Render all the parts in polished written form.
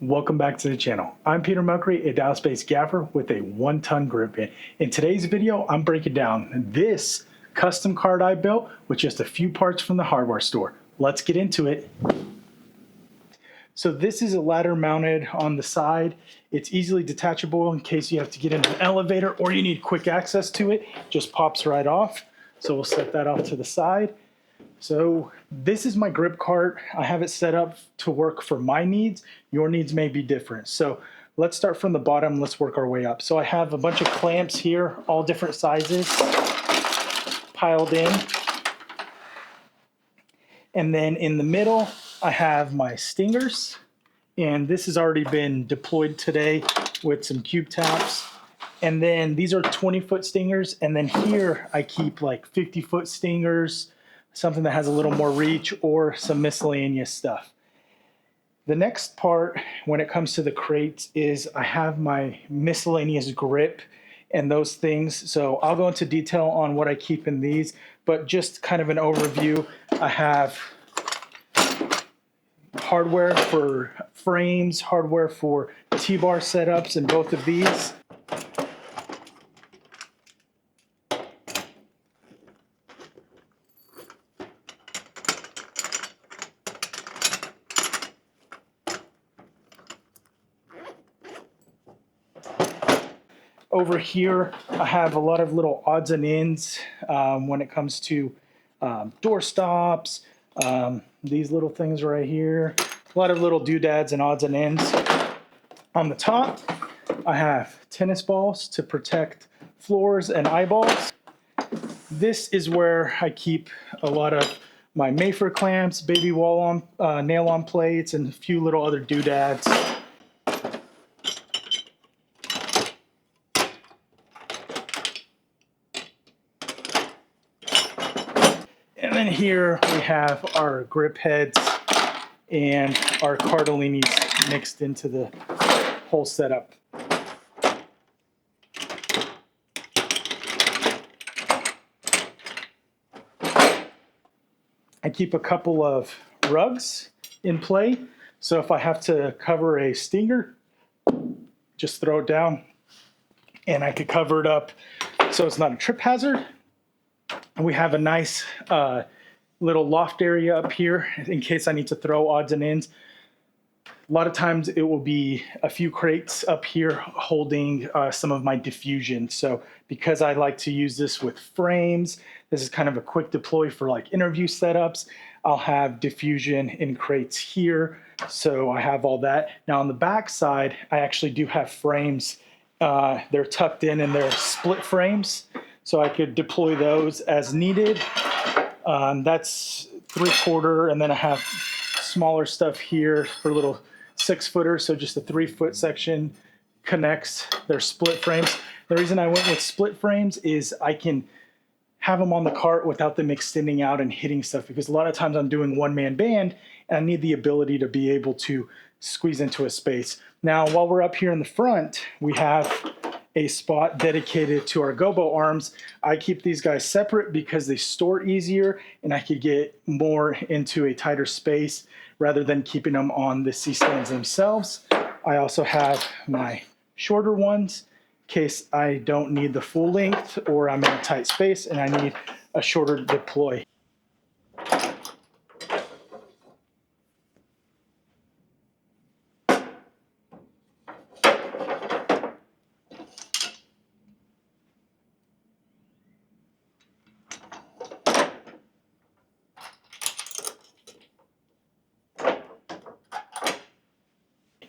Welcome back to the channel. I'm Peter Muckery, a Dallas-based gaffer with a 1-ton grip bin. In today's video, I'm breaking down this custom card I built with just a few parts from the hardware store. Let's get into it. So this is a ladder mounted on the side. It's easily detachable in case you have to get in an elevator or you need quick access to it. Just pops right off. So we'll set that off to the side. So this is my grip cart. I have it set up to work for my needs. Your needs may be different. So let's start from the bottom. Let's work our way up. So I have a bunch of clamps here, all different sizes, piled in. And then in the middle, I have my stingers. And this has already been deployed today with some cube taps. And then these are 20-foot stingers. And then here I keep like 50-foot stingers, something that has a little more reach, or some miscellaneous stuff. The next part when it comes to the crates is I have my miscellaneous grip and those things. So I'll go into detail on what I keep in these, but just kind of an overview. I have hardware for frames, hardware for T-bar setups in both of these. Over here, I have a lot of little odds and ends when it comes to door stops, these little things right here, a lot of little doodads and odds and ends. On the top, I have tennis balls to protect floors and eyeballs. This is where I keep a lot of my Mayfair clamps, baby wall-on, nail-on plates, and a few little other doodads. And then here we have our grip heads and our Cardellini's mixed into the whole setup. I keep a couple of rugs in play, so if I have to cover a stinger, just throw it down and I could cover it up so it's not a trip hazard. We have a nice little loft area up here in case I need to throw odds and ends. A lot of times it will be a few crates up here holding some of my diffusion. So because I like to use this with frames, this is kind of a quick deploy for like interview setups. I'll have diffusion in crates here. So I have all that. Now on the back side, I actually do have frames. They're tucked in and they're split frames. So I could deploy those as needed. That's 3/4, and then I have smaller stuff here for little 6-footers. So just a 3-foot section connects their split frames. The reason I went with split frames is I can have them on the cart without them extending out and hitting stuff, because a lot of times I'm doing one-man band and I need the ability to be able to squeeze into a space. Now, while we're up here in the front, we have a spot dedicated to our gobo arms. I keep these guys separate because they store easier and I could get more into a tighter space rather than keeping them on the C-stands themselves. I also have my shorter ones in case I don't need the full length or I'm in a tight space and I need a shorter deploy.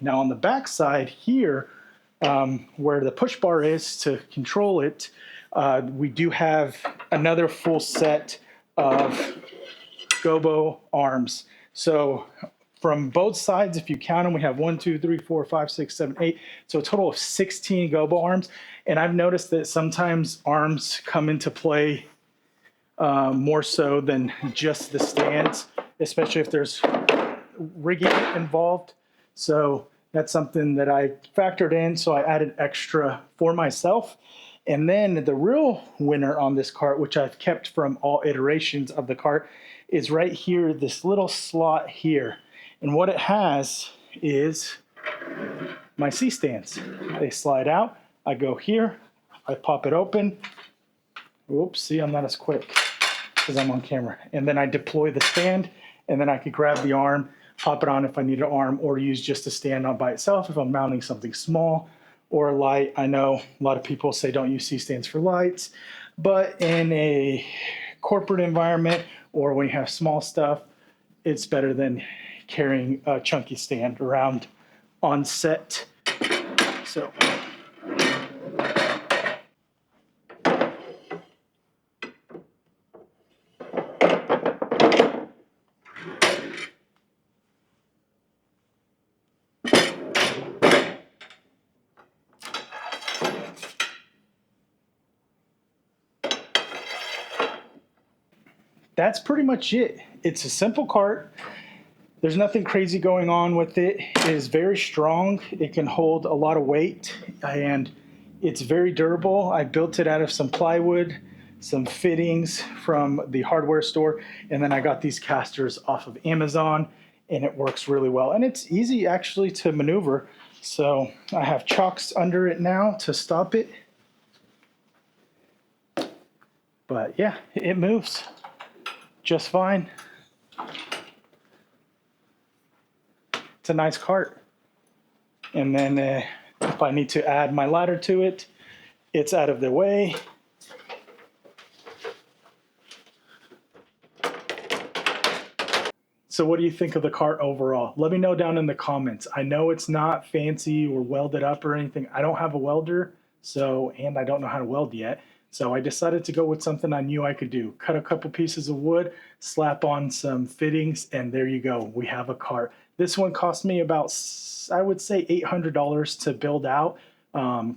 Now on the back side here, where the push bar is to control it, we do have another full set of gobo arms. So from both sides, if you count them, we have 1, 2, 3, 4, 5, 6, 7, 8. So a total of 16 gobo arms. And I've noticed that sometimes arms come into play more so than just the stands, especially if there's rigging involved. So that's something that I factored in, so I added extra for myself. And then the real winner on this cart, which I've kept from all iterations of the cart, is right here, this little slot here. And what it has is my C-stands. They slide out. I go here. I pop it open. Oops, see, I'm not as quick because I'm on camera. And then I deploy the stand, and then I could grab the arm, pop it on if I need an arm, or use just a stand on by itself if I'm mounting something small or a light. I know a lot of people say don't use C-stands for lights, but in a corporate environment or when you have small stuff, it's better than carrying a chunky stand around on set. So that's pretty much it. It's a simple cart. There's nothing crazy going on with it. It is very strong. It can hold a lot of weight, and it's very durable. I built it out of some plywood, some fittings from the hardware store, and then I got these casters off of Amazon, and it works really well. And it's easy actually to maneuver. So I have chocks under it now to stop it. But yeah, it moves just fine. It's a nice cart. And then if I need to add my ladder to it, it's out of the way. So what do you think of the cart overall? Let me know down in the comments. I know it's not fancy or welded up or anything. I don't have a welder, and I don't know how to weld yet. So I decided to go with something I knew I could do. Cut a couple pieces of wood, slap on some fittings, and there you go. We have a cart. This one cost me about, I would say, $800 to build out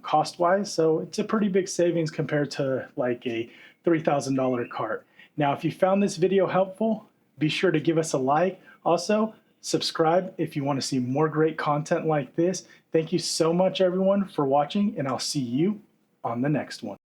cost-wise. So it's a pretty big savings compared to like a $3,000 cart. Now, if you found this video helpful, be sure to give us a like. Also, subscribe if you want to see more great content like this. Thank you so much, everyone, for watching, and I'll see you on the next one.